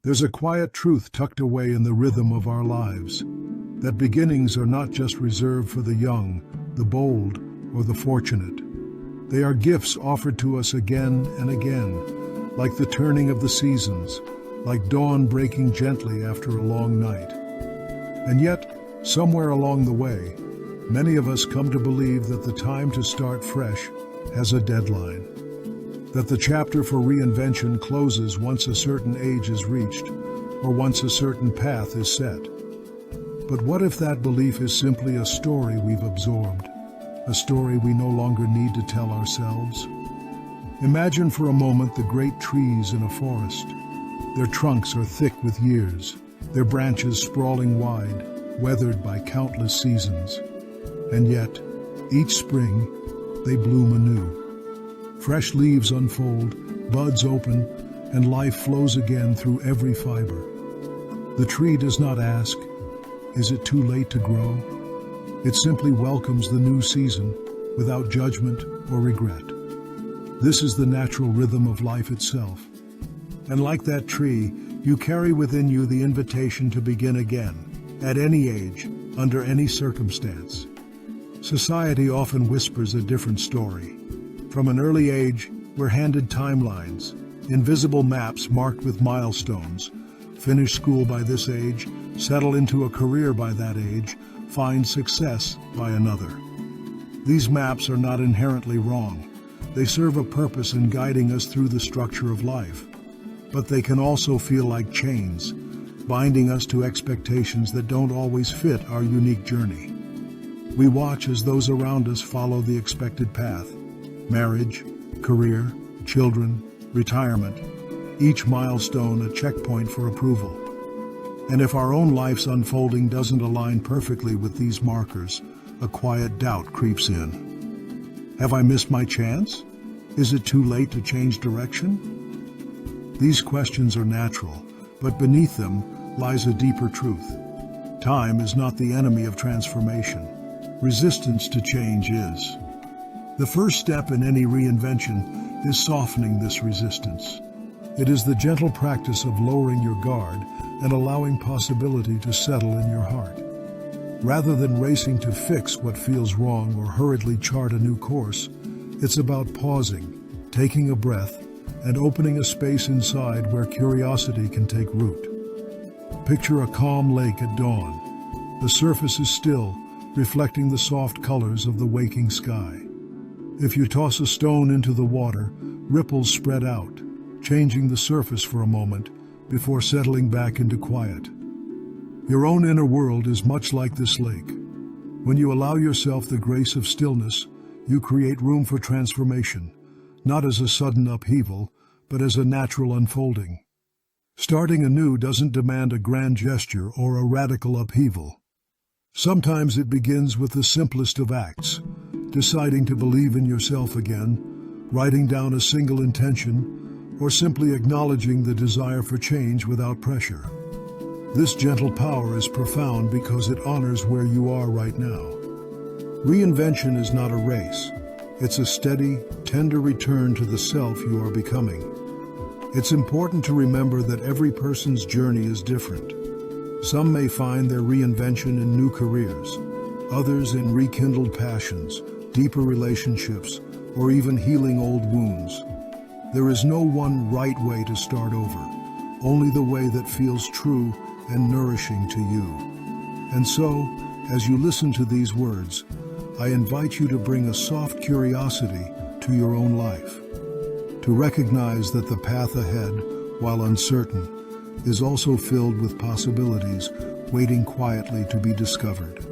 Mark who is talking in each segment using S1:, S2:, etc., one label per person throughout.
S1: There's a quiet truth tucked away in the rhythm of our lives, that beginnings are not just reserved for the young, the bold, or the fortunate. They are gifts offered to us again and again, like the turning of the seasons, like dawn breaking gently after a long night. And yet, somewhere along the way, many of us come to believe that the time to start fresh has a deadline, that the chapter for reinvention closes once a certain age is reached, or once a certain path is set. But what if that belief is simply a story we've absorbed, a story we no longer need to tell ourselves? Imagine for a moment the great trees in a forest. Their trunks are thick with years, their branches sprawling wide, weathered by countless seasons. And yet, each spring, they bloom anew. Fresh leaves unfold, buds open, and life flows again through every fiber. The tree does not ask, "Is it too late to grow?" It simply welcomes the new season without judgment or regret. This is the natural rhythm of life itself. And like that tree, you carry within you the invitation to begin again, at any age, under any circumstance. Society often whispers a different story. From an early age, we're handed timelines, invisible maps marked with milestones. Finish school by this age, settle into a career by that age, find success by another. These maps are not inherently wrong. They serve a purpose in guiding us through the structure of life. But they can also feel like chains, binding us to expectations that don't always fit our unique journey. We watch as those around us follow the expected path: marriage, career, children, retirement, each milestone a checkpoint for approval. And if our own life's unfolding doesn't align perfectly with these markers, a quiet doubt creeps in. Have I missed my chance? Is it too late to change direction? These questions are natural, but beneath them lies a deeper truth. Time is not the enemy of transformation. Resistance to change is. The first step in any reinvention is softening this resistance. It is the gentle practice of lowering your guard and allowing possibility to settle in your heart. Rather than racing to fix what feels wrong or hurriedly chart a new course, it's about pausing, taking a breath, and opening a space inside where curiosity can take root. Picture a calm lake at dawn. The surface is still, reflecting the soft colors of the waking sky. If you toss a stone into the water, ripples spread out, changing the surface for a moment before settling back into quiet. Your own inner world is much like this lake. When you allow yourself the grace of stillness, you create room for transformation, not as a sudden upheaval, but as a natural unfolding. Starting anew doesn't demand a grand gesture or a radical upheaval. Sometimes it begins with the simplest of acts, deciding to believe in yourself again, writing down a single intention, or simply acknowledging the desire for change without pressure. This gentle power is profound because it honors where you are right now. Reinvention is not a race. It's a steady, tender return to the self you are becoming. It's important to remember that every person's journey is different. Some may find their reinvention in new careers, others in rekindled passions, deeper relationships, or even healing old wounds. There is no one right way to start over, only the way that feels true and nourishing to you. And so, as you listen to these words, I invite you to bring a soft curiosity to your own life, to recognize that the path ahead, while uncertain, is also filled with possibilities waiting quietly to be discovered.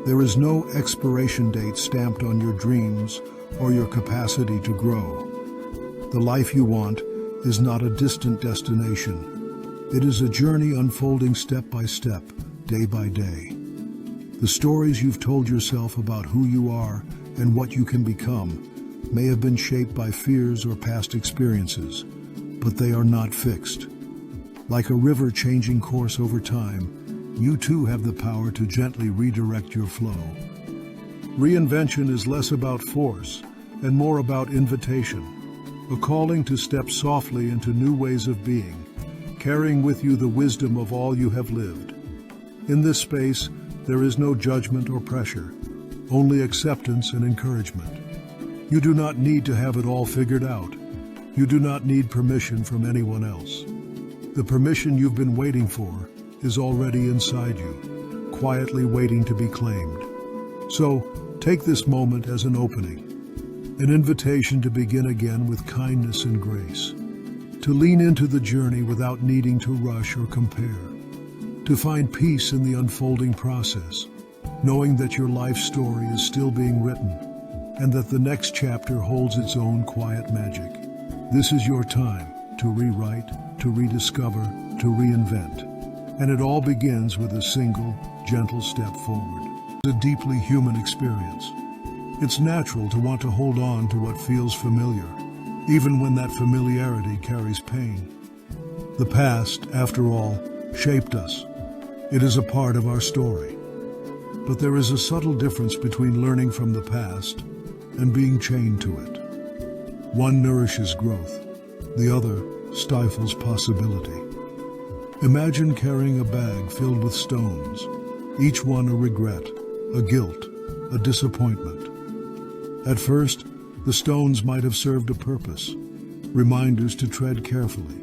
S1: There is no expiration date stamped on your dreams or your capacity to grow. The life you want is not a distant destination. It is a journey unfolding step by step, day by day. The stories you've told yourself about who you are and what you can become may have been shaped by fears or past experiences, but they are not fixed. Like a river changing course over time, you too have the power to gently redirect your flow. Reinvention is less about force and more about invitation, a calling to step softly into new ways of being, carrying with you the wisdom of all you have lived. In this space, there is no judgment or pressure, only acceptance and encouragement. You do not need to have it all figured out. You do not need permission from anyone else. The permission you've been waiting for is already inside you, quietly waiting to be claimed. So, take this moment as an opening, an invitation to begin again with kindness and grace, to lean into the journey without needing to rush or compare, to find peace in the unfolding process, knowing that your life story is still being written and that the next chapter holds its own quiet magic. This is your time to rewrite, to rediscover, to reinvent. And it all begins with a single, gentle step forward. It's a deeply human experience. It's natural to want to hold on to what feels familiar, even when that familiarity carries pain. The past, after all, shaped us. It is a part of our story. But there is a subtle difference between learning from the past and being chained to it. One nourishes growth, the other stifles possibility. Imagine carrying a bag filled with stones, each one a regret, a guilt, a disappointment. At first, the stones might have served a purpose, reminders to tread carefully,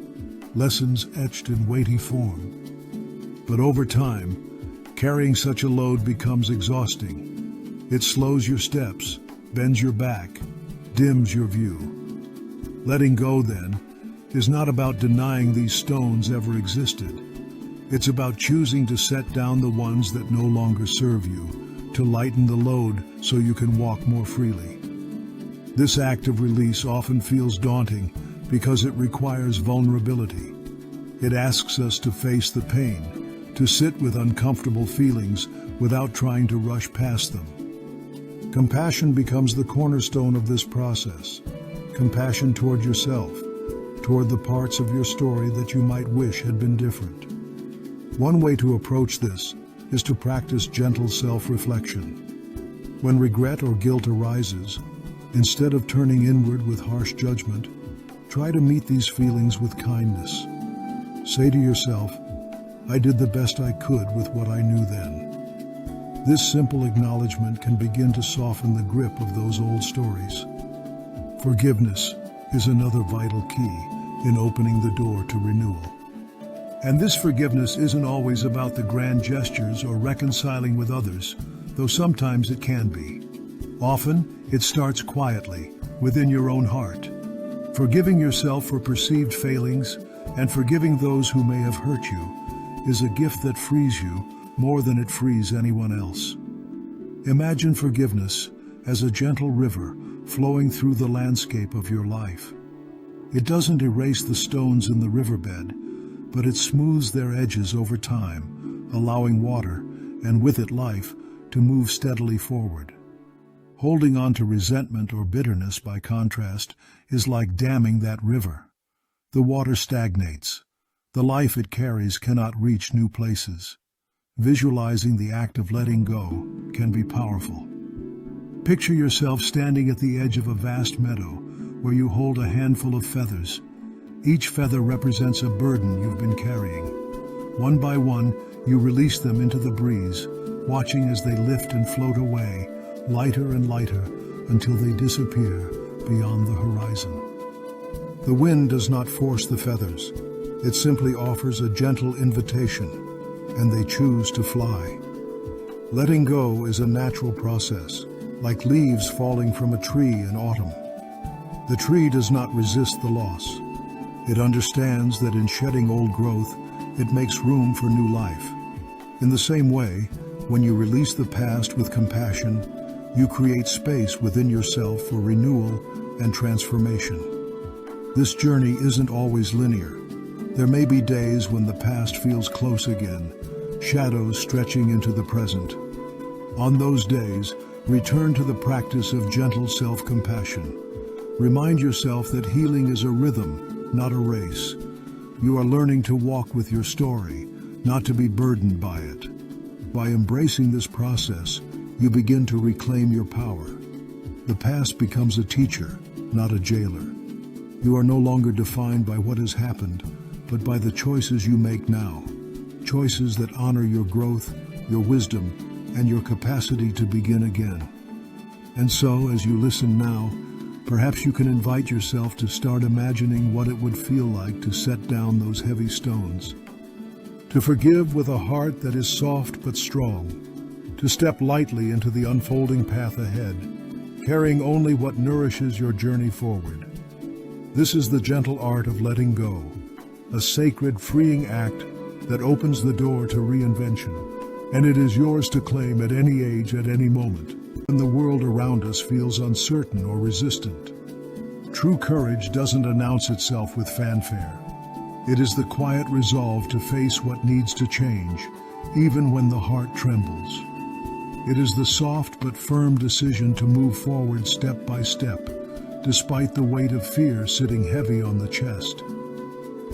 S1: lessons etched in weighty form. But over time, carrying such a load becomes exhausting. It slows your steps, bends your back, dims your view. Letting go, then, is not about denying these stones ever existed. It's about choosing to set down the ones that no longer serve you, to lighten the load so you can walk more freely. This act of release often feels daunting because it requires vulnerability. It asks us to face the pain, to sit with uncomfortable feelings without trying to rush past them. Compassion becomes the cornerstone of this process. Compassion toward yourself, toward the parts of your story that you might wish had been different. One way to approach this is to practice gentle self-reflection. When regret or guilt arises, instead of turning inward with harsh judgment, try to meet these feelings with kindness. Say to yourself, "I did the best I could with what I knew then." This simple acknowledgement can begin to soften the grip of those old stories. Forgiveness is another vital key in opening the door to renewal. And this forgiveness isn't always about the grand gestures or reconciling with others, though sometimes it can be. Often, it starts quietly, within your own heart. Forgiving yourself for perceived failings and forgiving those who may have hurt you is a gift that frees you more than it frees anyone else. Imagine forgiveness as a gentle river flowing through the landscape of your life. It doesn't erase the stones in the riverbed, but it smooths their edges over time, allowing water, and with it life, to move steadily forward. Holding on to resentment or bitterness, by contrast, is like damming that river. The water stagnates. The life it carries cannot reach new places. Visualizing the act of letting go can be powerful. Picture yourself standing at the edge of a vast meadow where you hold a handful of feathers. Each feather represents a burden you've been carrying. One by one, you release them into the breeze, watching as they lift and float away, lighter and lighter, until they disappear beyond the horizon. The wind does not force the feathers. It simply offers a gentle invitation, and they choose to fly. Letting go is a natural process, like leaves falling from a tree in autumn. The tree does not resist the loss. It understands that in shedding old growth, it makes room for new life. In the same way, when you release the past with compassion, you create space within yourself for renewal and transformation. This journey isn't always linear. There may be days when the past feels close again, shadows stretching into the present. On those days, return to the practice of gentle self-compassion. Remind yourself that healing is a rhythm, not a race. You are learning to walk with your story, not to be burdened by it. By embracing this process, you begin to reclaim your power. The past becomes a teacher, not a jailer. You are no longer defined by what has happened, but by the choices you make now. Choices that honor your growth, your wisdom, and your capacity to begin again. And so, as you listen now, perhaps you can invite yourself to start imagining what it would feel like to set down those heavy stones. To forgive with a heart that is soft but strong. To step lightly into the unfolding path ahead, carrying only what nourishes your journey forward. This is the gentle art of letting go, a sacred, freeing act that opens the door to reinvention. And it is yours to claim at any age, at any moment, when the world around us feels uncertain or resistant. True courage doesn't announce itself with fanfare. It is the quiet resolve to face what needs to change, even when the heart trembles. It is the soft but firm decision to move forward step by step, despite the weight of fear sitting heavy on the chest.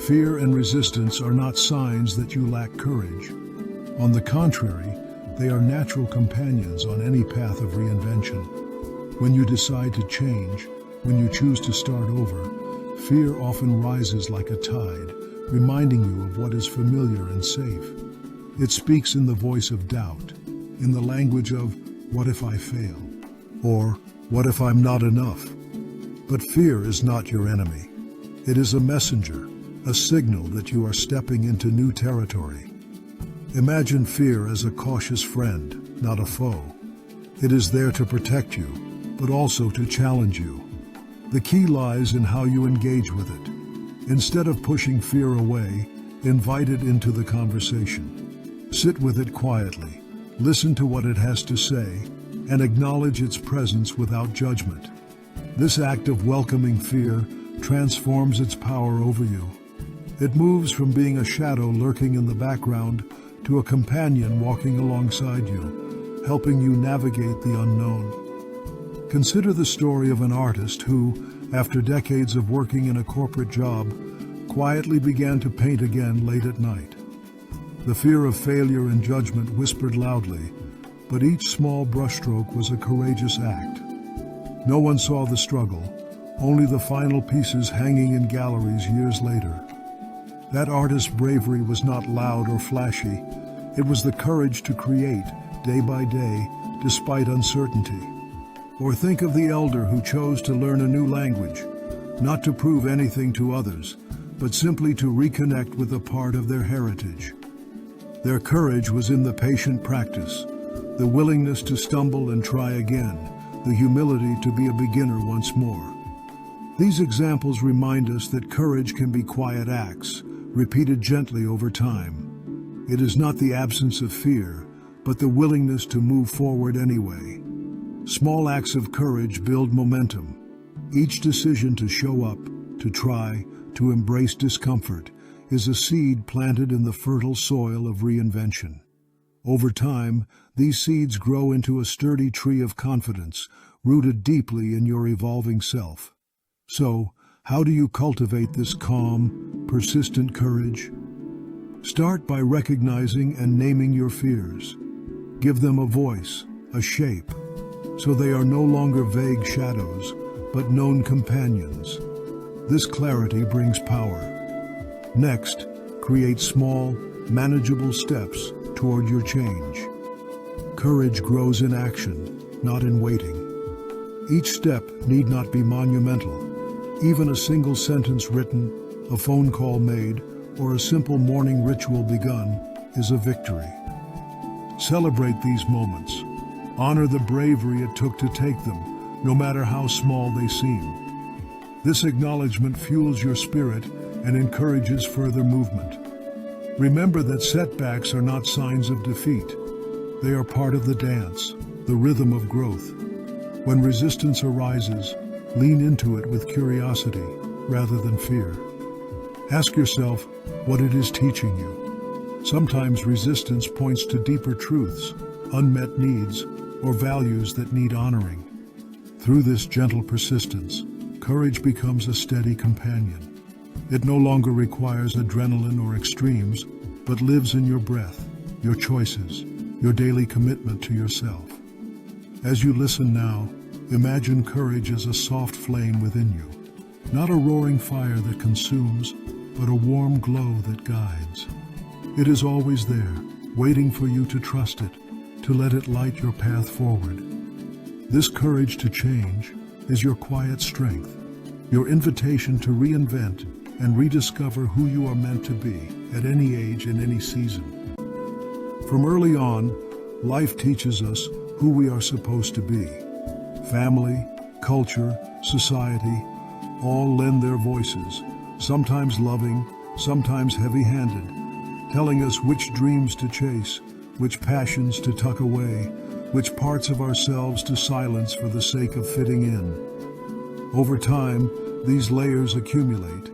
S1: Fear and resistance are not signs that you lack courage. On the contrary, they are natural companions on any path of reinvention. When you decide to change, when you choose to start over, fear often rises like a tide, reminding you of what is familiar and safe. It speaks in the voice of doubt, in the language of, "What if I fail?" Or, "What if I'm not enough?" But fear is not your enemy. It is a messenger, a signal that you are stepping into new territory. Imagine fear as a cautious friend, not a foe. It is there to protect you, but also to challenge you. The key lies in how you engage with it. Instead of pushing fear away, invite it into the conversation. Sit with it quietly, listen to what it has to say, and acknowledge its presence without judgment. This act of welcoming fear transforms its power over you. It moves from being a shadow lurking in the background to a companion walking alongside you, helping you navigate the unknown. Consider the story of an artist who, after decades of working in a corporate job, quietly began to paint again late at night. The fear of failure and judgment whispered loudly, but each small brushstroke was a courageous act. No one saw the struggle, only the final pieces hanging in galleries years later. That artist's bravery was not loud or flashy. It was the courage to create, day by day, despite uncertainty. Or think of the elder who chose to learn a new language, not to prove anything to others, but simply to reconnect with a part of their heritage. Their courage was in the patient practice, the willingness to stumble and try again, the humility to be a beginner once more. These examples remind us that courage can be quiet acts, repeated gently over time. It is not the absence of fear, but the willingness to move forward anyway. Small acts of courage build momentum. Each decision to show up, to try, to embrace discomfort, is a seed planted in the fertile soil of reinvention. Over time, these seeds grow into a sturdy tree of confidence, rooted deeply in your evolving self. So, how do you cultivate this calm, persistent courage? Start by recognizing and naming your fears. Give them a voice, a shape, so they are no longer vague shadows, but known companions. This clarity brings power. Next, create small, manageable steps toward your change. Courage grows in action, not in waiting. Each step need not be monumental. Even a single sentence written, a phone call made, or a simple morning ritual begun is a victory. Celebrate these moments. Honor the bravery it took to take them, no matter how small they seem. This acknowledgement fuels your spirit and encourages further movement. Remember that setbacks are not signs of defeat. They are part of the dance, the rhythm of growth. When resistance arises, lean into it with curiosity rather than fear. Ask yourself what it is teaching you. Sometimes resistance points to deeper truths, unmet needs, or values that need honoring. Through this gentle persistence, courage becomes a steady companion. It no longer requires adrenaline or extremes, but lives in your breath, your choices, your daily commitment to yourself. As you listen now, imagine courage as a soft flame within you, not a roaring fire that consumes, but a warm glow that guides. It is always there, waiting for you to trust it, to let it light your path forward. This courage to change is your quiet strength, your invitation to reinvent and rediscover who you are meant to be at any age and any season. From early on, life teaches us who we are supposed to be. Family, culture, society, all lend their voices, sometimes loving, sometimes heavy-handed, telling us which dreams to chase, which passions to tuck away, which parts of ourselves to silence for the sake of fitting in. Over time, these layers accumulate,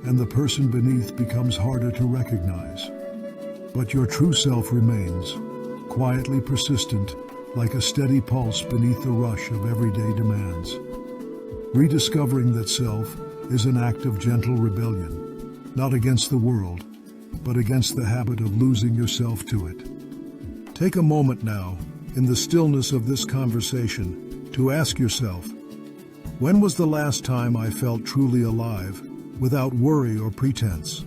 S1: and the person beneath becomes harder to recognize. But your true self remains, quietly persistent, like a steady pulse beneath the rush of everyday demands. Rediscovering that self is an act of gentle rebellion, not against the world, but against the habit of losing yourself to it. Take a moment now, in the stillness of this conversation, to ask yourself, when was the last time I felt truly alive, without worry or pretense?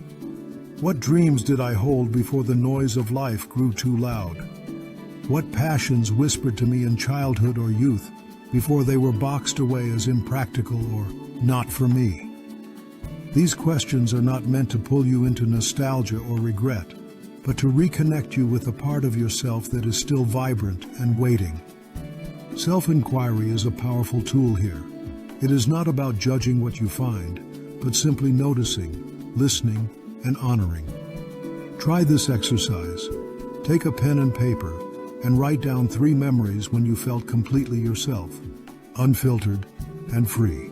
S1: What dreams did I hold before the noise of life grew too loud? What passions whispered to me in childhood or youth before they were boxed away as impractical or not for me? These questions are not meant to pull you into nostalgia or regret, but to reconnect you with a part of yourself that is still vibrant and waiting. Self-inquiry is a powerful tool here. It is not about judging what you find, but simply noticing, listening, and honoring. Try this exercise. Take a pen and paper and write down 3 memories when you felt completely yourself, unfiltered and free.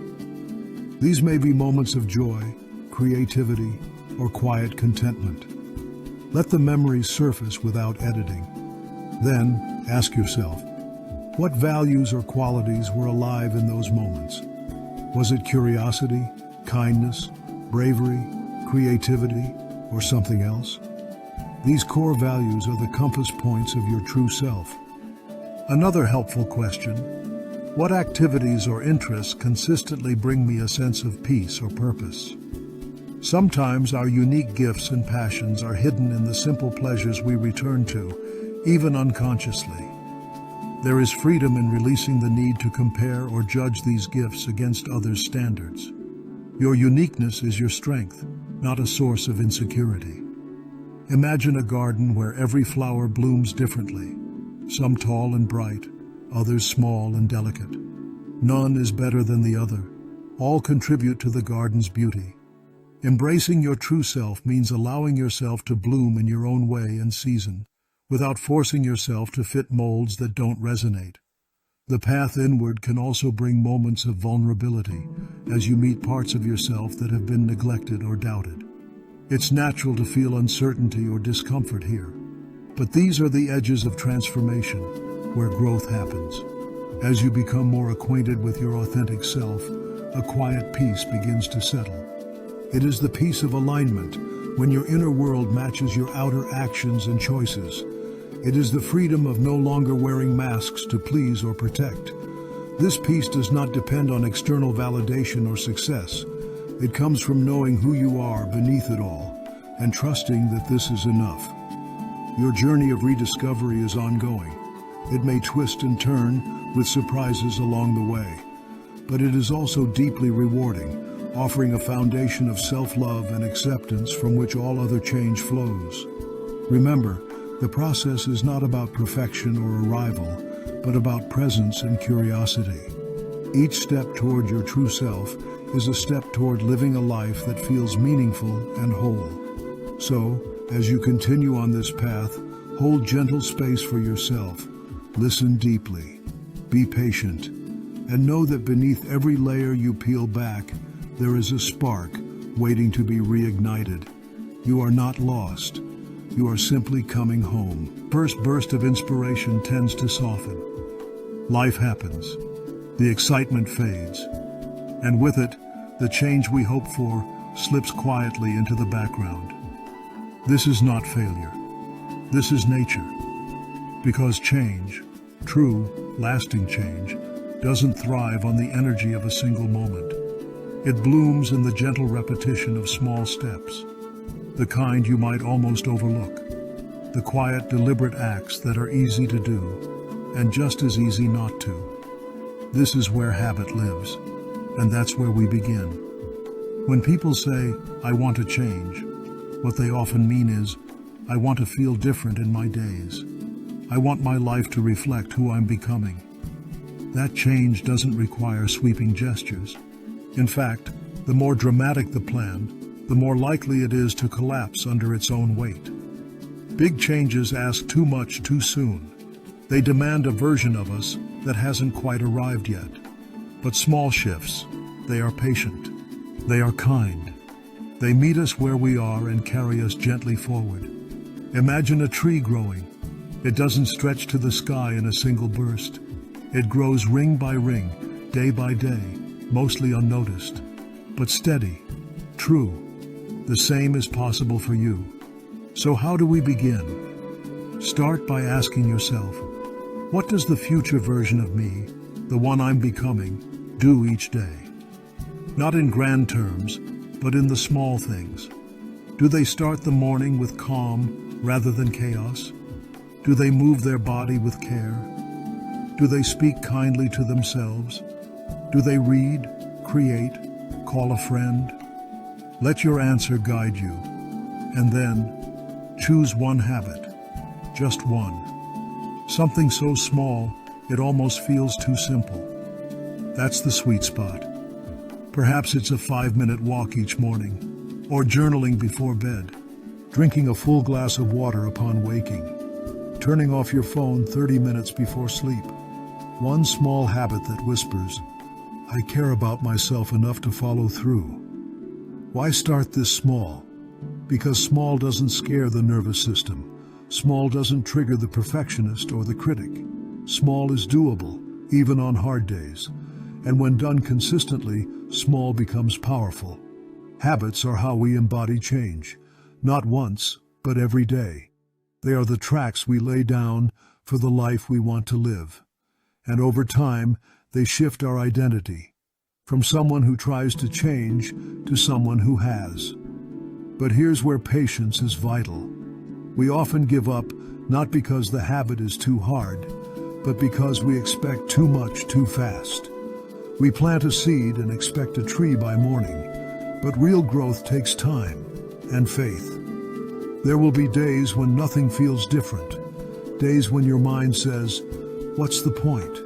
S1: These may be moments of joy, creativity, or quiet contentment. Let the memories surface without editing. Then, ask yourself, what values or qualities were alive in those moments? Was it curiosity, kindness, bravery, creativity, or something else? These core values are the compass points of your true self. Another helpful question: what activities or interests consistently bring me a sense of peace or purpose? Sometimes our unique gifts and passions are hidden in the simple pleasures we return to, even unconsciously. There is freedom in releasing the need to compare or judge these gifts against others' standards. Your uniqueness is your strength, not a source of insecurity. Imagine a garden where every flower blooms differently, some tall and bright, others small and delicate. None is better than the other. All contribute to the garden's beauty. Embracing your true self means allowing yourself to bloom in your own way and season, without forcing yourself to fit molds that don't resonate. The path inward can also bring moments of vulnerability as you meet parts of yourself that have been neglected or doubted. It's natural to feel uncertainty or discomfort here, but these are the edges of transformation where growth happens. As you become more acquainted with your authentic self, a quiet peace begins to settle. It is the peace of alignment, when your inner world matches your outer actions and choices. It is the freedom of no longer wearing masks to please or protect. This peace does not depend on external validation or success. It comes from knowing who you are beneath it all and trusting that this is enough. Your journey of rediscovery is ongoing. It may twist and turn with surprises along the way, but it is also deeply rewarding, offering a foundation of self-love and acceptance from which all other change flows. Remember, the process is not about perfection or arrival, but about presence and curiosity. Each step toward your true self is a step toward living a life that feels meaningful and whole. So, as you continue on this path, hold gentle space for yourself, listen deeply, be patient, and know that beneath every layer you peel back, there is a spark waiting to be reignited. You are not lost. You are simply coming home. First burst of inspiration tends to soften. Life happens. The excitement fades. And with it, the change we hope for slips quietly into the background. This is not failure. This is nature. Because change, true, lasting change, doesn't thrive on the energy of a single moment. It blooms in the gentle repetition of small steps, the kind you might almost overlook, the quiet, deliberate acts that are easy to do and just as easy not to. This is where habit lives, and that's where we begin. When people say, "I want to change," what they often mean is, "I want to feel different in my days. I want my life to reflect who I'm becoming." That change doesn't require sweeping gestures. In fact, the more dramatic the plan, the more likely it is to collapse under its own weight. Big changes ask too much too soon. They demand a version of us that hasn't quite arrived yet. But small shifts, they are patient. They are kind. They meet us where we are and carry us gently forward. Imagine a tree growing. It doesn't stretch to the sky in a single burst. It grows ring by ring, day by day, mostly unnoticed, but steady, true. The same is possible for you. So how do we begin? Start by asking yourself, what does the future version of me, the one I'm becoming, do each day? Not in grand terms, but in the small things. Do they start the morning with calm rather than chaos? Do they move their body with care? Do they speak kindly to themselves? Do they read, create, call a friend? Let your answer guide you. And then, choose one habit. Just one. Something so small, it almost feels too simple. That's the sweet spot. Perhaps it's a 5-minute walk each morning, or journaling before bed, drinking a full glass of water upon waking, turning off your phone 30 minutes before sleep. One small habit that whispers, "I care about myself enough to follow through." Why start this small? Because small doesn't scare the nervous system. Small doesn't trigger the perfectionist or the critic. Small is doable, even on hard days. And when done consistently, small becomes powerful. Habits are how we embody change, not once, but every day. They are the tracks we lay down for the life we want to live. And over time, they shift our identity, from someone who tries to change to someone who has. But here's where patience is vital. We often give up not because the habit is too hard, but because we expect too much too fast. We plant a seed and expect a tree by morning, but real growth takes time and faith. There will be days when nothing feels different, days when your mind says, "What's the point?"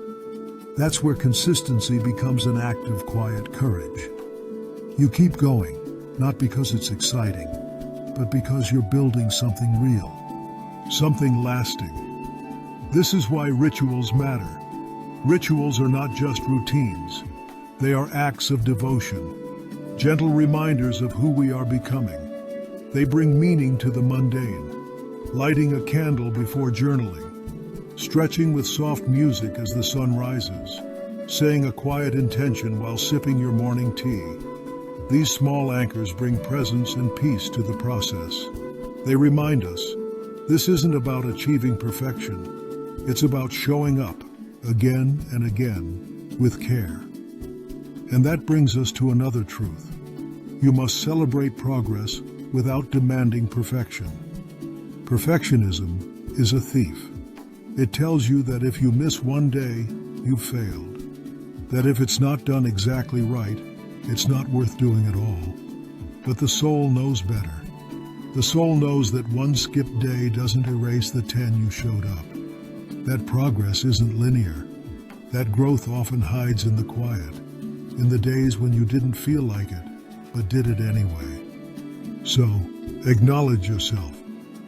S1: That's where consistency becomes an act of quiet courage. You keep going, not because it's exciting, but because you're building something real, something lasting. This is why rituals matter. Rituals are not just routines. They are acts of devotion, gentle reminders of who we are becoming. They bring meaning to the mundane. Lighting a candle before journaling, stretching with soft music as the sun rises, saying a quiet intention while sipping your morning tea. These small anchors bring presence and peace to the process. They remind us, this isn't about achieving perfection. It's about showing up, again and again, with care. And that brings us to another truth. You must celebrate progress without demanding perfection. Perfectionism is a thief. It tells you that if you miss one day, you've failed. That if it's not done exactly right, it's not worth doing at all. But the soul knows better. The soul knows that one skipped day doesn't erase the 10 you showed up. That progress isn't linear. That growth often hides in the quiet, in the days when you didn't feel like it, but did it anyway. So, acknowledge yourself.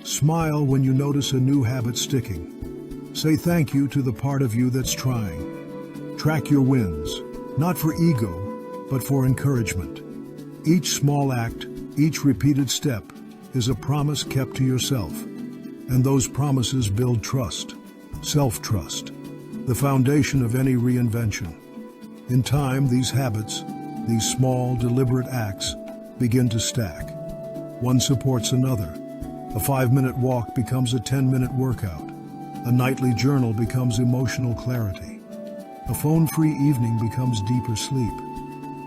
S1: Smile when you notice a new habit sticking. Say thank you to the part of you that's trying. Track your wins, not for ego, but for encouragement. Each small act, each repeated step, is a promise kept to yourself. And those promises build trust, self-trust, the foundation of any reinvention. In time, these habits, these small, deliberate acts, begin to stack. One supports another. A 5-minute walk becomes a 10-minute workout. A nightly journal becomes emotional clarity. A phone-free evening becomes deeper sleep.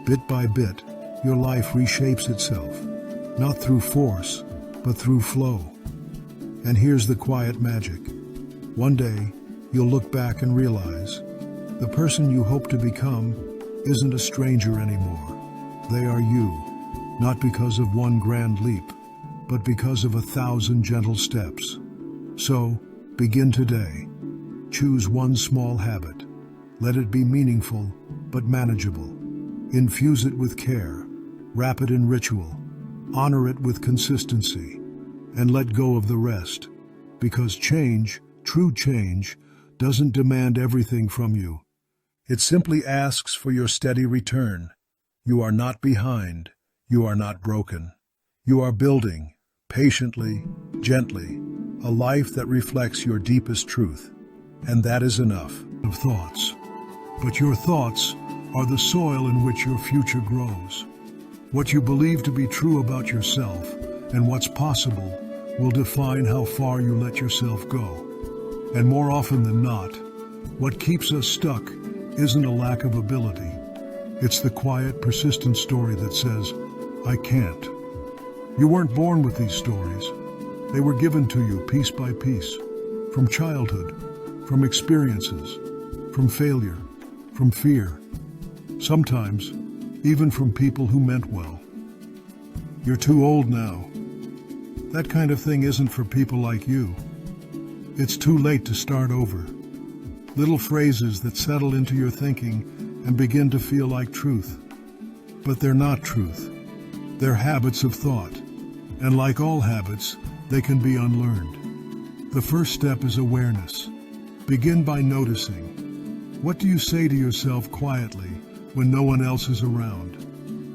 S1: Bit by bit, your life reshapes itself, not through force, but through flow. And here's the quiet magic. One day, you'll look back and realize the person you hope to become isn't a stranger anymore. They are you, not because of one grand leap, but because of 1,000 gentle steps. So, begin today. Choose one small habit. Let it be meaningful, but manageable. Infuse it with care. Wrap it in ritual. Honor it with consistency. And let go of the rest. Because change, true change, doesn't demand everything from you. It simply asks for your steady return. You are not behind. You are not broken. You are building, patiently, gently, a life that reflects your deepest truth. And that is enough. Of thoughts. But your thoughts are the soil in which your future grows. What you believe to be true about yourself and what's possible will define how far you let yourself go. And more often than not, what keeps us stuck isn't a lack of ability. It's the quiet, persistent story that says, I can't. You weren't born with these stories. They were given to you piece by piece, from childhood, from experiences, from failure, from fear, sometimes even from people who meant well. You're too old now. That kind of thing isn't for people like you. It's too late to start over. Little phrases that settle into your thinking and begin to feel like truth. But they're not truth. They're habits of thought. And like all habits, they can be unlearned. The first step is awareness. Begin by noticing. What do you say to yourself quietly when no one else is around?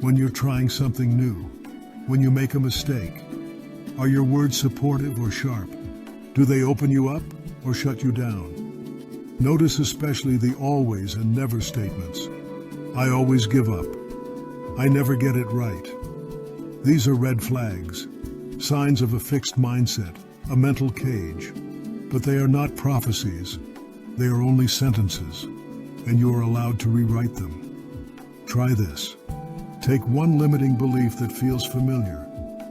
S1: When you're trying something new? When you make a mistake? Are your words supportive or sharp? Do they open you up or shut you down? Notice especially the always and never statements. I always give up. I never get it right. These are red flags, signs of a fixed mindset, a mental cage. But they are not prophecies. They are only sentences, and you are allowed to rewrite them. Try this. Take one limiting belief that feels familiar,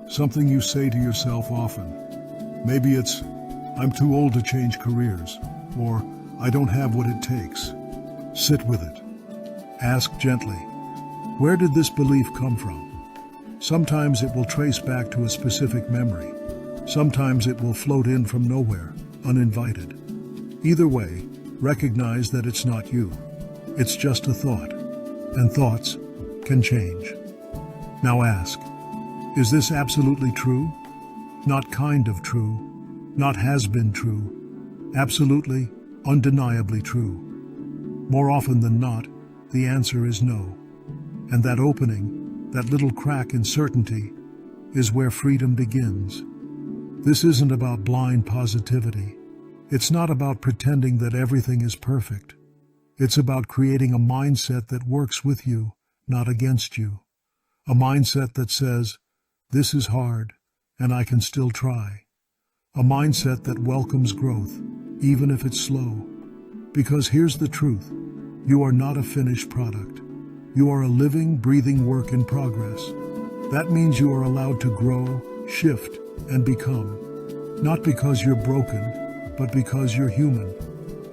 S1: something you say to yourself often. Maybe it's, I'm too old to change careers, or I don't have what it takes. Sit with it. Ask gently, where did this belief come from? Sometimes it will trace back to a specific memory. Sometimes it will float in from nowhere, uninvited. Either way, recognize that it's not you. It's just a thought, and thoughts can change. Now ask, is this absolutely true? Not kind of true, not has been true, absolutely, undeniably true. More often than not, the answer is no. And that opening, that little crack in certainty, is where freedom begins. This isn't about blind positivity. It's not about pretending that everything is perfect. It's about creating a mindset that works with you, not against you. A mindset that says, this is hard, and I can still try. A mindset that welcomes growth, even if it's slow. Because here's the truth, you are not a finished product. You are a living, breathing work in progress. That means you are allowed to grow, shift, and become. Not because you're broken, but because you're human.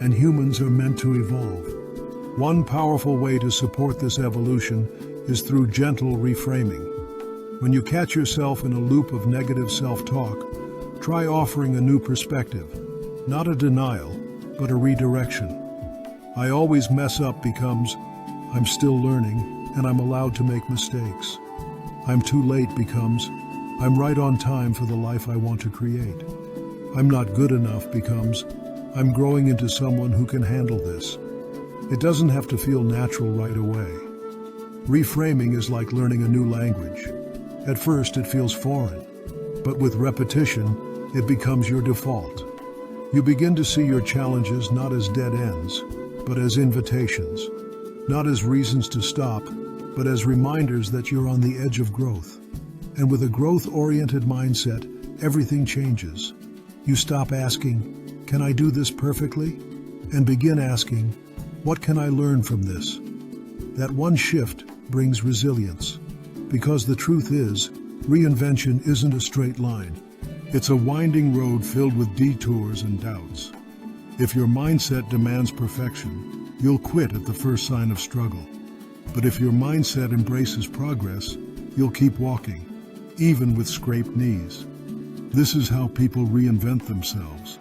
S1: And humans are meant to evolve. One powerful way to support this evolution is through gentle reframing. When you catch yourself in a loop of negative self-talk, try offering a new perspective. Not a denial, but a redirection. I always mess up becomes, I'm still learning, and I'm allowed to make mistakes. I'm too late becomes, I'm right on time for the life I want to create. I'm not good enough becomes, I'm growing into someone who can handle this. It doesn't have to feel natural right away. Reframing is like learning a new language. At first it feels foreign, but with repetition, it becomes your default. You begin to see your challenges not as dead ends, but as invitations. Not as reasons to stop, but as reminders that you're on the edge of growth. And with a growth-oriented mindset, everything changes. You stop asking, can I do this perfectly? And begin asking, what can I learn from this? That one shift brings resilience. Because the truth is, reinvention isn't a straight line. It's a winding road filled with detours and doubts. If your mindset demands perfection, you'll quit at the first sign of struggle. But if your mindset embraces progress, you'll keep walking, even with scraped knees. This is how people reinvent themselves,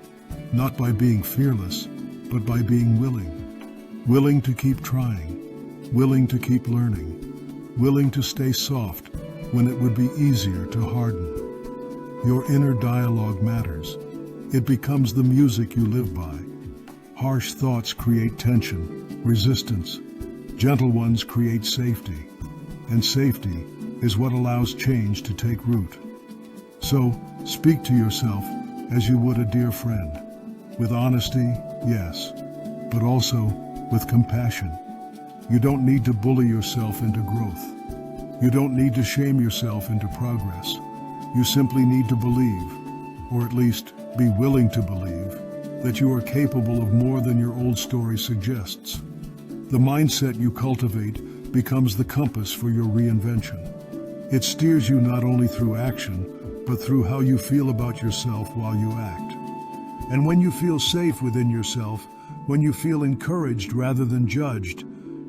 S1: not by being fearless, but by being willing. Willing to keep trying, willing to keep learning, willing to stay soft when it would be easier to harden. Your inner dialogue matters. It becomes the music you live by. Harsh thoughts create tension, resistance. Gentle ones create safety. And safety is what allows change to take root. So, speak to yourself as you would a dear friend. With honesty, yes, but also with compassion. You don't need to bully yourself into growth. You don't need to shame yourself into progress. You simply need to believe, or at least be willing to believe, that you are capable of more than your old story suggests. The mindset you cultivate becomes the compass for your reinvention. It steers you not only through action, but through how you feel about yourself while you act. And when you feel safe within yourself, when you feel encouraged rather than judged,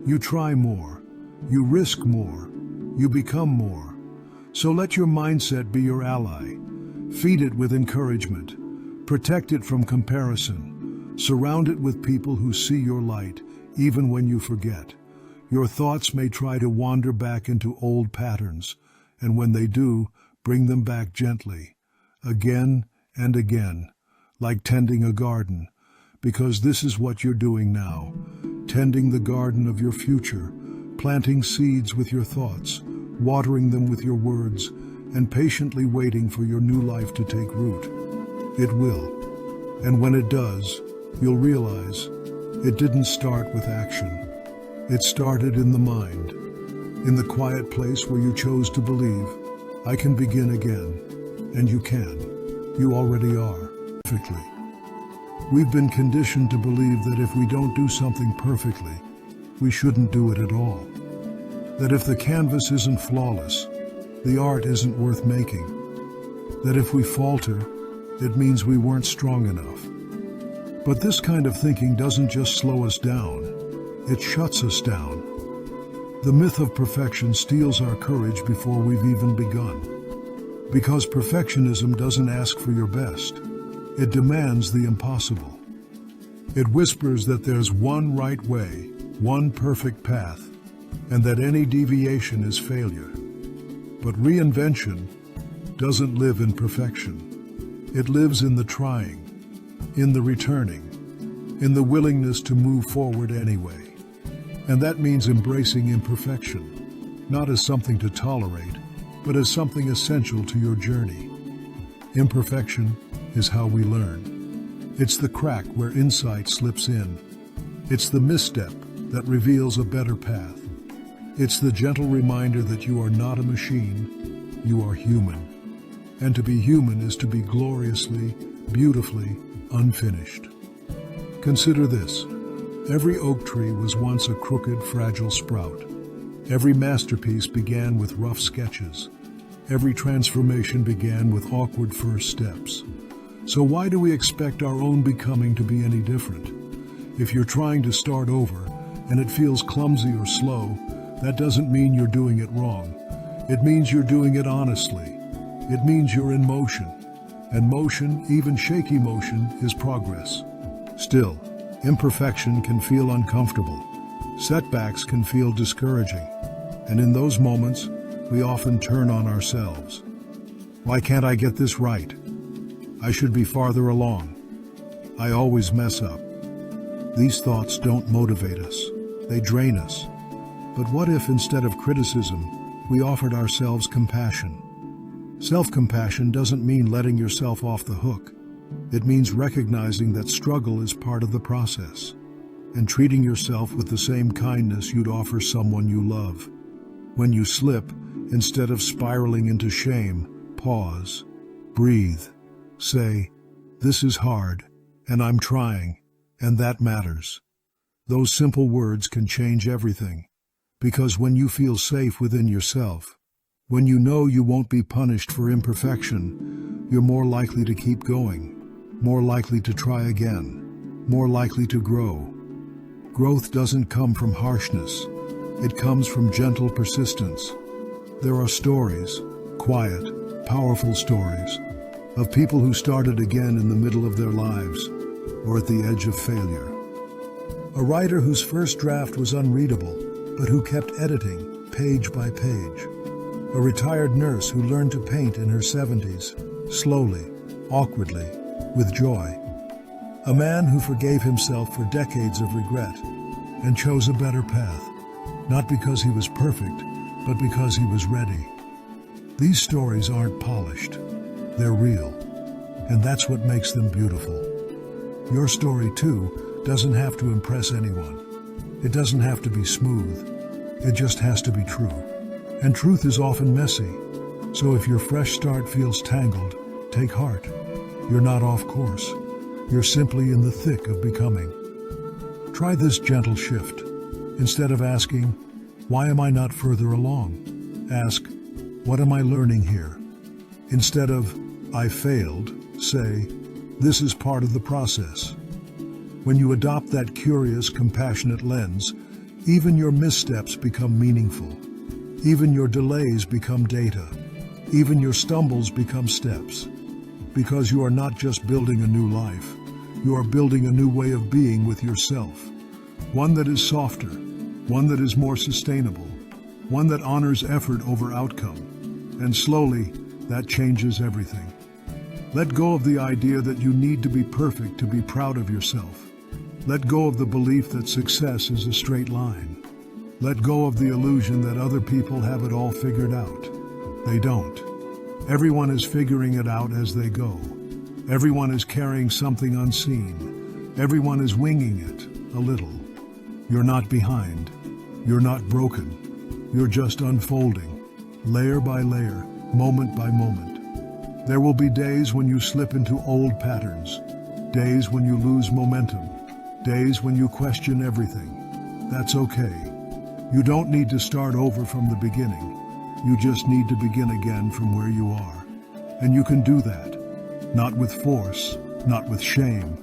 S1: you try more, you risk more, you become more. So let your mindset be your ally. Feed it with encouragement. Protect it from comparison. Surround it with people who see your light, even when you forget. Your thoughts may try to wander back into old patterns, and when they do, bring them back gently, again and again, like tending a garden, because this is what you're doing now, tending the garden of your future, planting seeds with your thoughts, watering them with your words, and patiently waiting for your new life to take root. It will. And when it does, you'll realize it didn't start with action. It started in the mind, in the quiet place where you chose to believe, I can begin again. And you can. You already are, perfectly. We've been conditioned to believe that if we don't do something perfectly, we shouldn't do it at all. That if the canvas isn't flawless, the art isn't worth making. That if we falter, it means we weren't strong enough. But this kind of thinking doesn't just slow us down, it shuts us down. The myth of perfection steals our courage before we've even begun. Because perfectionism doesn't ask for your best, it demands the impossible. It whispers that there's one right way, one perfect path, and that any deviation is failure. But reinvention doesn't live in perfection. It lives in the trying, in the returning, in the willingness to move forward anyway. And that means embracing imperfection, not as something to tolerate, but as something essential to your journey. Imperfection is how we learn. It's the crack where insight slips in. It's the misstep that reveals a better path. It's the gentle reminder that you are not a machine, you are human. And to be human is to be gloriously, beautifully unfinished. Consider this. Every oak tree was once a crooked, fragile sprout. Every masterpiece began with rough sketches. Every transformation began with awkward first steps. So why do we expect our own becoming to be any different? If you're trying to start over and it feels clumsy or slow, that doesn't mean you're doing it wrong. It means you're doing it honestly. It means you're in motion. And motion, even shaky motion, is progress. Still, imperfection can feel uncomfortable. Setbacks can feel discouraging. And in those moments, we often turn on ourselves. Why can't I get this right? I should be farther along. I always mess up. These thoughts don't motivate us. They drain us. But what if instead of criticism, we offered ourselves compassion? Self-compassion doesn't mean letting yourself off the hook. It means recognizing that struggle is part of the process and treating yourself with the same kindness you'd offer someone you love. When you slip, instead of spiraling into shame, pause, breathe, say, "This is hard, and I'm trying, and that matters." Those simple words can change everything, because when you feel safe within yourself, When you know you won't be punished for imperfection, you're more likely to keep going, more likely to try again, more likely to grow. Growth doesn't come from harshness. It comes from gentle persistence. There are stories, quiet, powerful stories, of people who started again in the middle of their lives or at the edge of failure. A writer whose first draft was unreadable, but who kept editing page by page. A retired nurse who learned to paint in her 70s, slowly, awkwardly, with joy. A man who forgave himself for decades of regret and chose a better path, not because he was perfect, but because he was ready. These stories aren't polished. They're real, and that's what makes them beautiful. Your story, too, doesn't have to impress anyone. It doesn't have to be smooth. It just has to be true. And truth is often messy. So if your fresh start feels tangled, take heart. You're not off course. You're simply in the thick of becoming. Try this gentle shift. Instead of asking, "Why am I not further along?" ask, "What am I learning here?" Instead of, "I failed," say, "This is part of the process." When you adopt that curious, compassionate lens, even your missteps become meaningful. Even your delays become data. Even your stumbles become steps. Because you are not just building a new life, you are building a new way of being with yourself. One that is softer, one that is more sustainable, one that honors effort over outcome. And slowly, that changes everything. Let go of the idea that you need to be perfect to be proud of yourself. Let go of the belief that success is a straight line. Let go of the illusion that other people have it all figured out. They don't. Everyone is figuring it out as they go. Everyone is carrying something unseen. Everyone is winging it, a little. You're not behind. You're not broken. You're just unfolding, layer by layer, moment by moment. There will be days when you slip into old patterns, days when you lose momentum, days when you question everything. That's okay. You don't need to start over from the beginning. You just need to begin again from where you are. And you can do that, not with force, not with shame,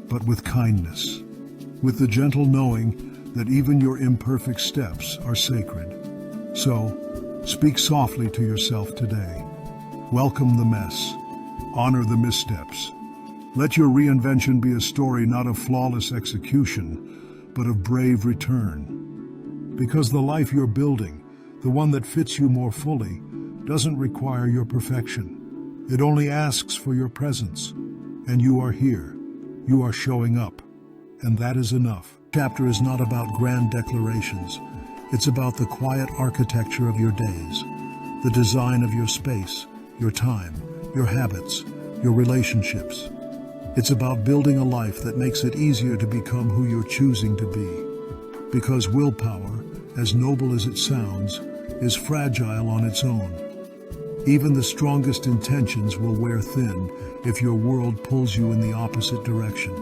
S1: but with kindness. With the gentle knowing that even your imperfect steps are sacred. So, speak softly to yourself today. Welcome the mess. Honor the missteps. Let your reinvention be a story not of flawless execution, but of brave return. Because the life you're building, the one that fits you more fully, doesn't require your perfection. It only asks for your presence. And you are here. You are showing up. And that is enough. This chapter is not about grand declarations. It's about the quiet architecture of your days, the design of your space, your time, your habits, your relationships. It's about building a life that makes it easier to become who you're choosing to be. Because willpower, as noble as it sounds, is fragile on its own. Even the strongest intentions will wear thin if your world pulls you in the opposite direction.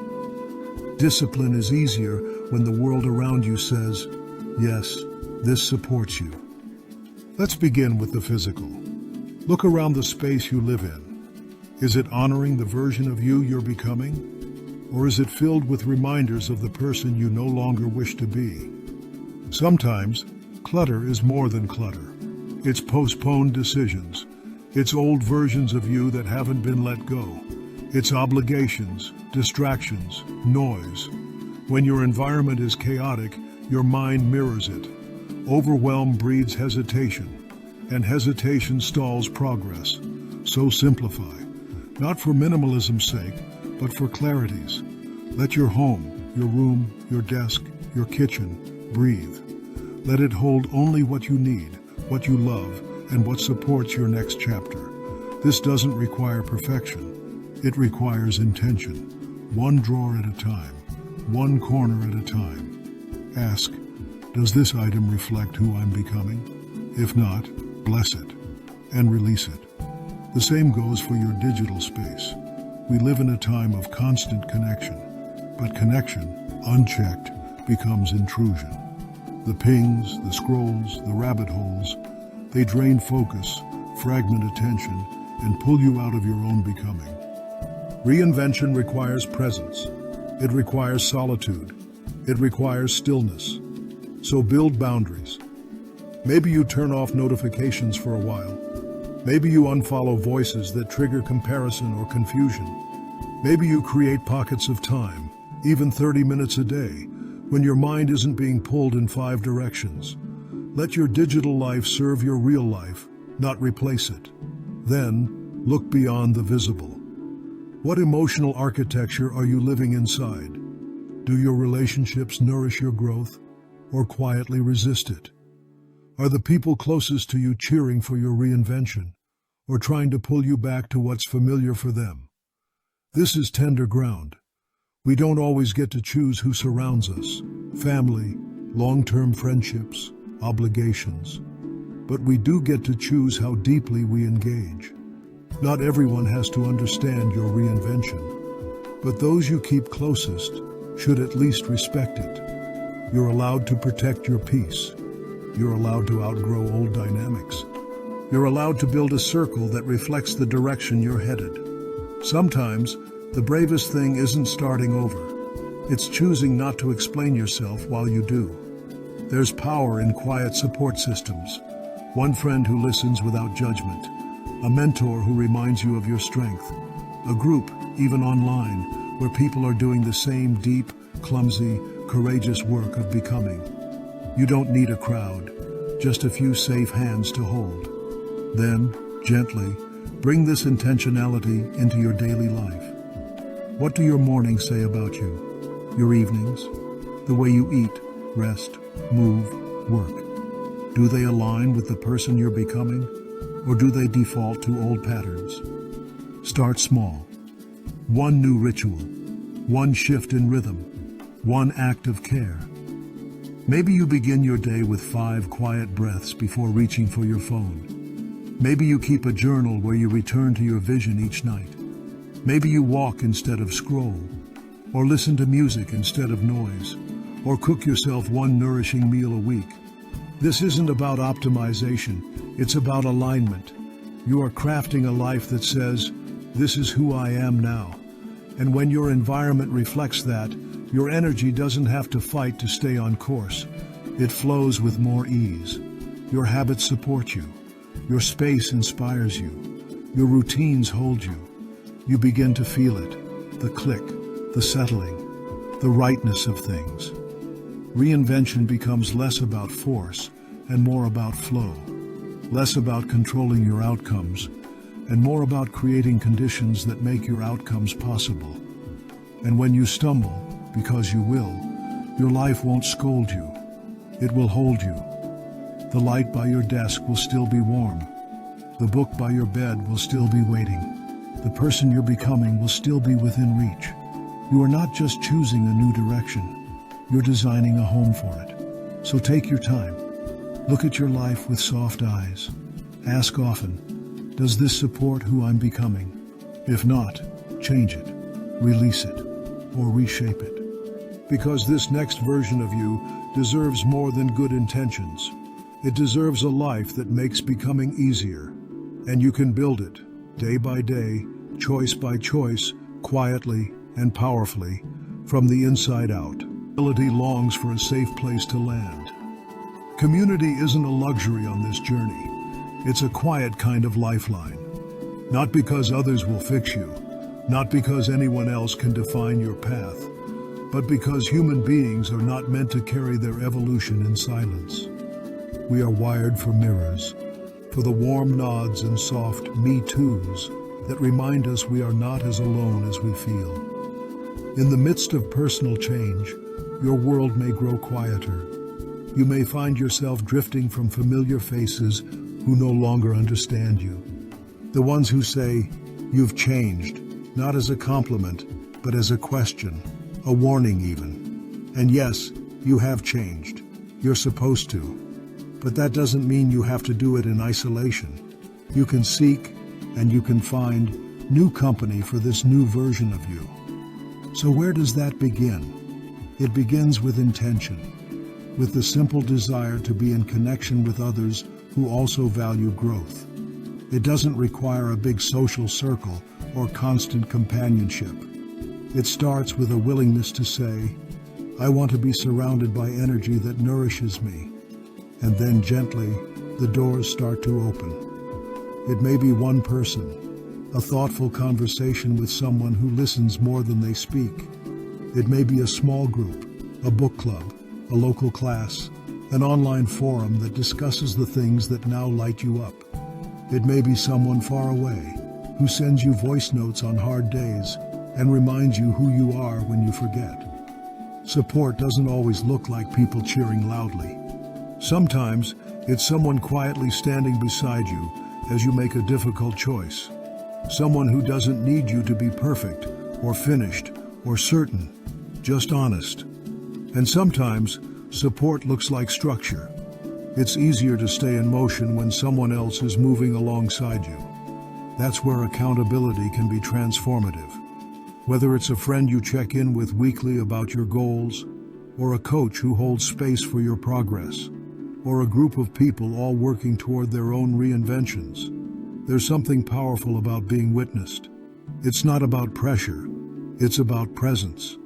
S1: Discipline is easier when the world around you says, "Yes, this supports you." Let's begin with the physical. Look around the space you live in. Is it honoring the version of you you're becoming? Or is it filled with reminders of the person you no longer wish to be? Sometimes, clutter is more than clutter. It's postponed decisions. It's old versions of you that haven't been let go. It's obligations, distractions, noise. When your environment is chaotic, your mind mirrors it. Overwhelm breeds hesitation, and hesitation stalls progress. So simplify, not for minimalism's sake, but for clarity's. Let your home, your room, your desk, your kitchen breathe. Let it hold only what you need, what you love, and what supports your next chapter. This doesn't require perfection. It requires intention, one drawer at a time, one corner at a time. Ask, does this item reflect who I'm becoming? If not, bless it and release it. The same goes for your digital space. We live in a time of constant connection, but connection, unchecked, becomes intrusion. The pings, the scrolls, the rabbit holes, They drain focus, fragment attention, and pull you out of your own becoming. Reinvention requires presence. It requires solitude. It requires stillness. So build boundaries. Maybe you turn off notifications for a while. Maybe you unfollow voices that trigger comparison or confusion. Maybe you create pockets of time, even 30 minutes a day, when your mind isn't being pulled in 5 directions. Let your digital life serve your real life, not replace it. Then, look beyond the visible. What emotional architecture are you living inside? Do your relationships nourish your growth, or quietly resist it? Are the people closest to you cheering for your reinvention, or trying to pull you back to what's familiar for them? This is tender ground. We don't always get to choose who surrounds us: family, long-term friendships, obligations. But we do get to choose how deeply we engage. Not everyone has to understand your reinvention, but those you keep closest should at least respect it. You're allowed to protect your peace. You're allowed to outgrow old dynamics. You're allowed to build a circle that reflects the direction you're headed. Sometimes, the bravest thing isn't starting over. It's choosing not to explain yourself while you do. There's power in quiet support systems. One friend who listens without judgment. A mentor who reminds you of your strength. A group, even online, where people are doing the same deep, clumsy, courageous work of becoming. You don't need a crowd, just a few safe hands to hold. Then, gently, bring this intentionality into your daily life. What do your mornings say about you? Your evenings? The way you eat, rest, move, work? Do they align with the person you're becoming, or do they default to old patterns? Start small. One new ritual, one shift in rhythm, one act of care. Maybe you begin your day with 5 quiet breaths before reaching for your phone. Maybe you keep a journal where you return to your vision each night. Maybe you walk instead of scroll, or listen to music instead of noise, or cook yourself one nourishing meal a week. This isn't about optimization, it's about alignment. You are crafting a life that says, "This is who I am now." And when your environment reflects that, your energy doesn't have to fight to stay on course. It flows with more ease. Your habits support you. Your space inspires you. Your routines hold you. You begin to feel it, the click, the settling, the rightness of things. Reinvention becomes less about force and more about flow, less about controlling your outcomes and more about creating conditions that make your outcomes possible. And when you stumble, because you will, your life won't scold you. It will hold you. The light by your desk will still be warm. The book by your bed will still be waiting. The person you're becoming will still be within reach. You are not just choosing a new direction, you're designing a home for it. So take your time. Look at your life with soft eyes. Ask often, does this support who I'm becoming? If not, change it, release it, or reshape it. Because this next version of you deserves more than good intentions. It deserves a life that makes becoming easier. And you can build it, day by day, choice by choice, quietly and powerfully, from the inside out. Ability longs for a safe place to land. Community isn't a luxury on this journey. It's a quiet kind of lifeline. Not because others will fix you, not because anyone else can define your path, but because human beings are not meant to carry their evolution in silence. We are wired for mirrors, for the warm nods and soft "me toos" that remind us we are not as alone as we feel. In the midst of personal change, your world may grow quieter. You may find yourself drifting from familiar faces who no longer understand you. The ones who say, "You've changed," not as a compliment, but as a question, a warning even. And yes, you have changed. You're supposed to. But that doesn't mean you have to do it in isolation. You can seek and you can find new company for this new version of you. So where does that begin? It begins with intention, with the simple desire to be in connection with others who also value growth. It doesn't require a big social circle or constant companionship. It starts with a willingness to say, I want to be surrounded by energy that nourishes me. And then gently, the doors start to open. It may be one person, a thoughtful conversation with someone who listens more than they speak. It may be a small group, a book club, a local class, an online forum that discusses the things that now light you up. It may be someone far away who sends you voice notes on hard days and reminds you who you are when you forget. Support doesn't always look like people cheering loudly. Sometimes it's someone quietly standing beside you as you make a difficult choice. Someone who doesn't need you to be perfect or finished or certain, just honest. And sometimes support looks like structure. It's easier to stay in motion when someone else is moving alongside you. That's where accountability can be transformative. Whether it's a friend you check in with weekly about your goals, or a coach who holds space for your progress, or a group of people all working toward their own reinventions, there's something powerful about being witnessed. It's not about pressure, it's about presence.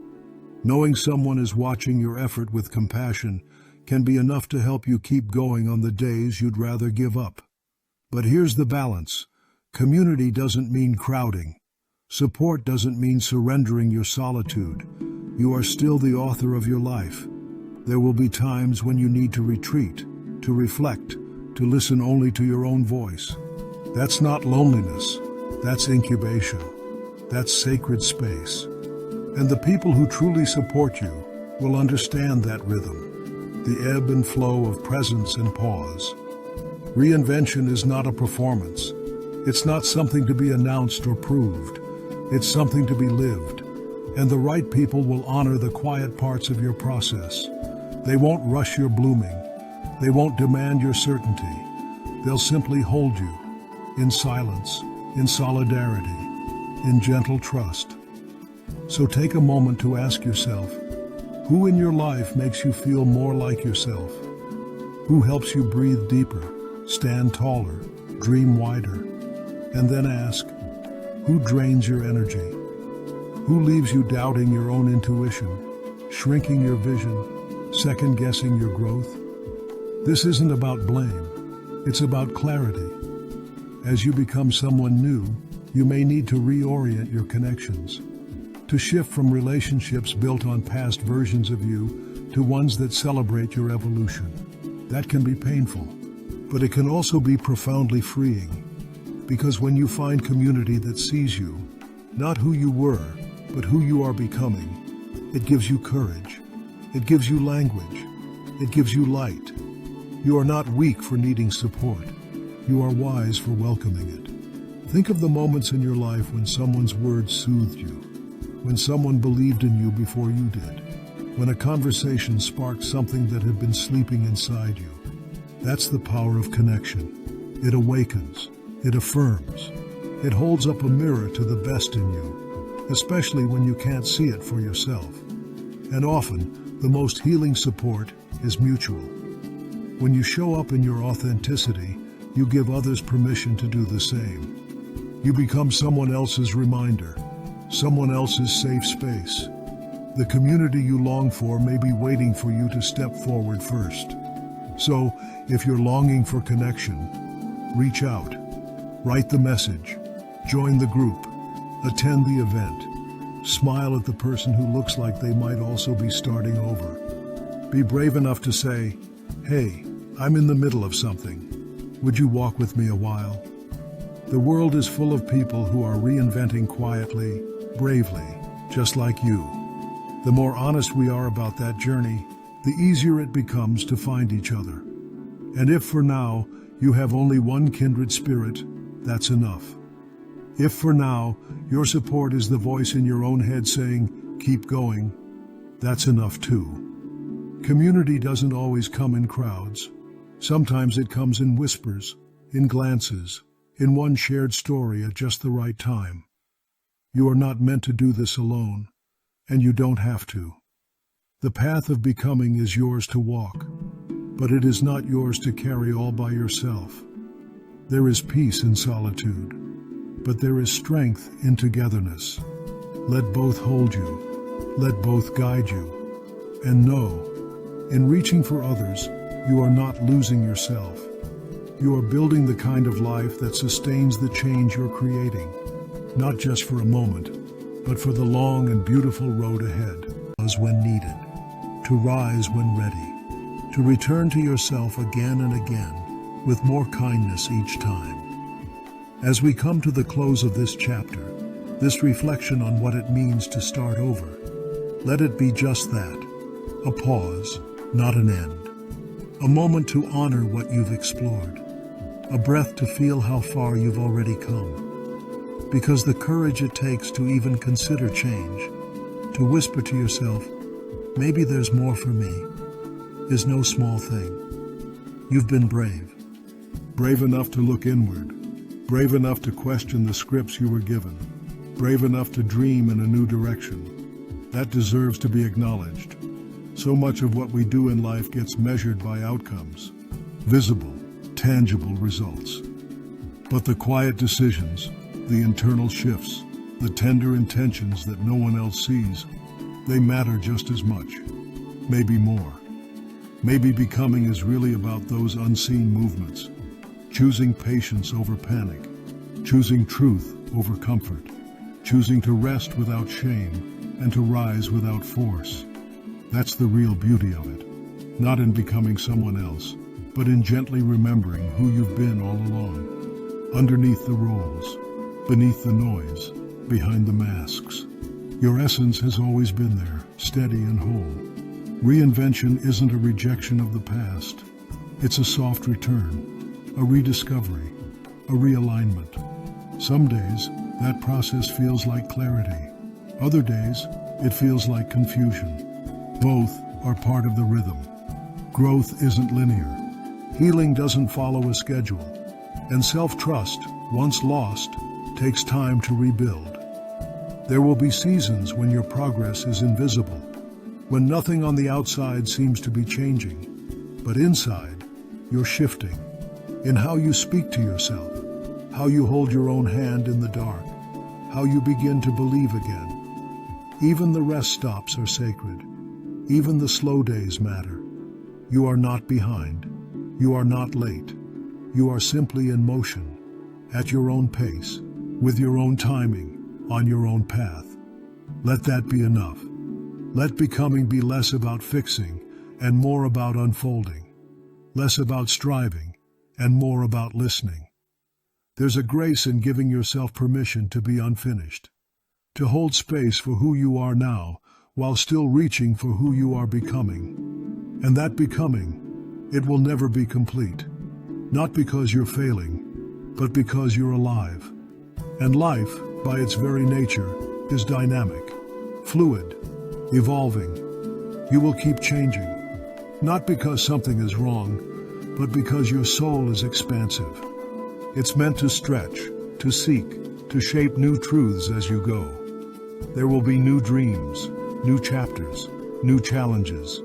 S1: Knowing someone is watching your effort with compassion can be enough to help you keep going on the days you'd rather give up. But here's the balance. Community doesn't mean crowding. Support doesn't mean surrendering your solitude. You are still the author of your life. There will be times when you need to retreat, to reflect, to listen only to your own voice. That's not loneliness. That's incubation. That's sacred space. And the people who truly support you will understand that rhythm, the ebb and flow of presence and pause. Reinvention is not a performance. It's not something to be announced or proved. It's something to be lived. And the right people will honor the quiet parts of your process. They won't rush your blooming. They won't demand your certainty. They'll simply hold you in silence, in solidarity, in gentle trust. So take a moment to ask yourself, who in your life makes you feel more like yourself? Who helps you breathe deeper, stand taller, dream wider? And then ask, who drains your energy? Who leaves you doubting your own intuition, shrinking your vision, second-guessing your growth? This isn't about blame, it's about clarity. As you become someone new, you may need to reorient your connections, to shift from relationships built on past versions of you to ones that celebrate your evolution. That can be painful, but it can also be profoundly freeing. Because when you find community that sees you, not who you were, but who you are becoming, it gives you courage. It gives you language. It gives you light. You are not weak for needing support. You are wise for welcoming it. Think of the moments in your life when someone's words soothed you, when someone believed in you before you did, when a conversation sparked something that had been sleeping inside you. That's the power of connection. It awakens. It affirms. It holds up a mirror to the best in you, especially when you can't see it for yourself. And often, the most healing support is mutual. When you show up in your authenticity, you give others permission to do the same. You become someone else's reminder, someone else's safe space. The community you long for may be waiting for you to step forward first. So, if you're longing for connection, reach out. Write the message, join the group, attend the event, smile at the person who looks like they might also be starting over. Be brave enough to say, hey, I'm in the middle of something. Would you walk with me a while? The world is full of people who are reinventing quietly, bravely, just like you. The more honest we are about that journey, the easier it becomes to find each other. And if for now you have only one kindred spirit, that's enough. If for now your support is the voice in your own head saying, keep going, that's enough too. Community doesn't always come in crowds. Sometimes it comes in whispers, in glances, in one shared story at just the right time. You are not meant to do this alone, and you don't have to. The path of becoming is yours to walk. but it is not yours to carry all by yourself. There is peace in solitude, but there is strength in togetherness. Let both hold you, let both guide you, and know, in reaching for others, you are not losing yourself. You are building the kind of life that sustains the change you're creating, not just for a moment, but for the long and beautiful road ahead. Pause when needed, to rise when ready, to return to yourself again and again, with more kindness each time. As we come to the close of this chapter, this reflection on what it means to start over, let it be just that, a pause, not an end. A moment to honor what you've explored. A breath to feel how far you've already come. Because the courage it takes to even consider change, to whisper to yourself, maybe there's more for me, is no small thing. You've been brave. Brave enough to look inward. Brave enough to question the scripts you were given. Brave enough to dream in a new direction. That deserves to be acknowledged. So much of what we do in life gets measured by outcomes, visible, tangible results. But the quiet decisions, the internal shifts, the tender intentions that no one else sees, they matter just as much, maybe more. Maybe becoming is really about those unseen movements, choosing patience over panic, choosing truth over comfort, choosing to rest without shame and to rise without force. That's the real beauty of it, not in becoming someone else, but in gently remembering who you've been all along. Underneath the roles, beneath the noise, behind the masks. Your essence has always been there, steady and whole. Reinvention isn't a rejection of the past. It's a soft return, a rediscovery, a realignment. Some days, that process feels like clarity. Other days, it feels like confusion. Both are part of the rhythm. Growth isn't linear. Healing doesn't follow a schedule. And self-trust, once lost, takes time to rebuild. There will be seasons when your progress is invisible, when nothing on the outside seems to be changing. But inside, you're shifting. In how you speak to yourself, how you hold your own hand in the dark, how you begin to believe again. Even the rest stops are sacred. Even the slow days matter. You are not behind. You are not late. You are simply in motion, at your own pace, with your own timing, on your own path. Let that be enough. Let becoming be less about fixing and more about unfolding, less about striving and more about listening. There's a grace in giving yourself permission to be unfinished, to hold space for who you are now, while still reaching for who you are becoming. And that becoming, it will never be complete. Not because you're failing, but because you're alive. And life, by its very nature, is dynamic, fluid, evolving. You will keep changing, not because something is wrong, but because your soul is expansive. It's meant to stretch, to seek, to shape new truths as you go. There will be new dreams, new chapters, new challenges,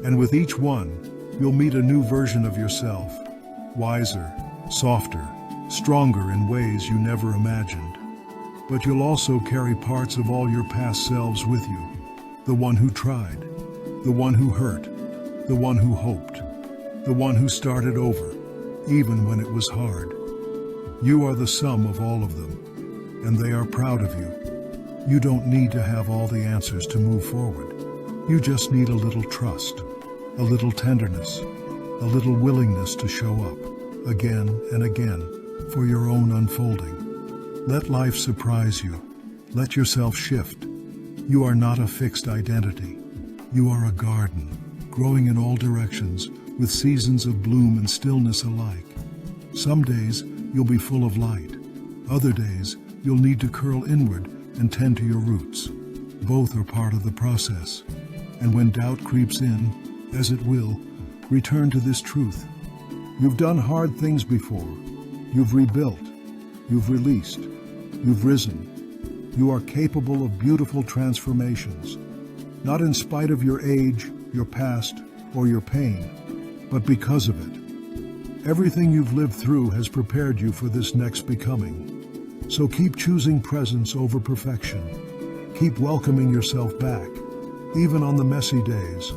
S1: and with each one, you'll meet a new version of yourself, wiser, softer, stronger in ways you never imagined. But you'll also carry parts of all your past selves with you, the one who tried, the one who hurt, the one who hoped, the one who started over, even when it was hard. You are the sum of all of them, and they are proud of you. You don't need to have all the answers to move forward. You just need a little trust, a little tenderness, a little willingness to show up, again and again, for your own unfolding. Let life surprise you. Let yourself shift. You are not a fixed identity. You are a garden, growing in all directions, with seasons of bloom and stillness alike. Some days, you'll be full of light. Other days, you'll need to curl inward and tend to your roots. Both are part of the process. And when doubt creeps in, as it will, return to this truth. You've done hard things before. You've rebuilt. You've released. You've risen. You are capable of beautiful transformations, not in spite of your age, your past, or your pain, but because of it. Everything you've lived through has prepared you for this next becoming. So keep choosing presence over perfection. Keep welcoming yourself back, even on the messy days.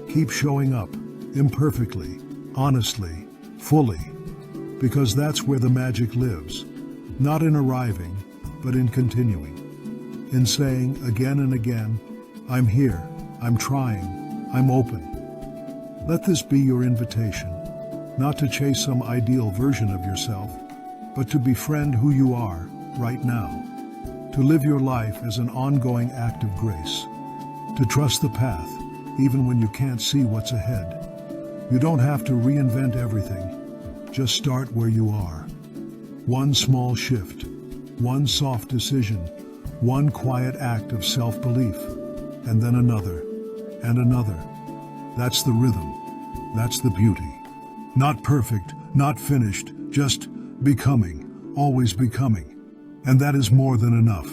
S1: Keep showing up, imperfectly, honestly, fully, because that's where the magic lives. Not in arriving, but in continuing. In saying again and again, I'm here, I'm trying, I'm open. Let this be your invitation, not to chase some ideal version of yourself, but to befriend who you are right now. To live your life as an ongoing act of grace. To trust the path, even when you can't see what's ahead. You don't have to reinvent everything. Just start where you are. One small shift, one soft decision, one quiet act of self-belief, and then another, and another. That's the rhythm. That's the beauty. Not perfect, not finished, just becoming, always becoming. And that is more than enough.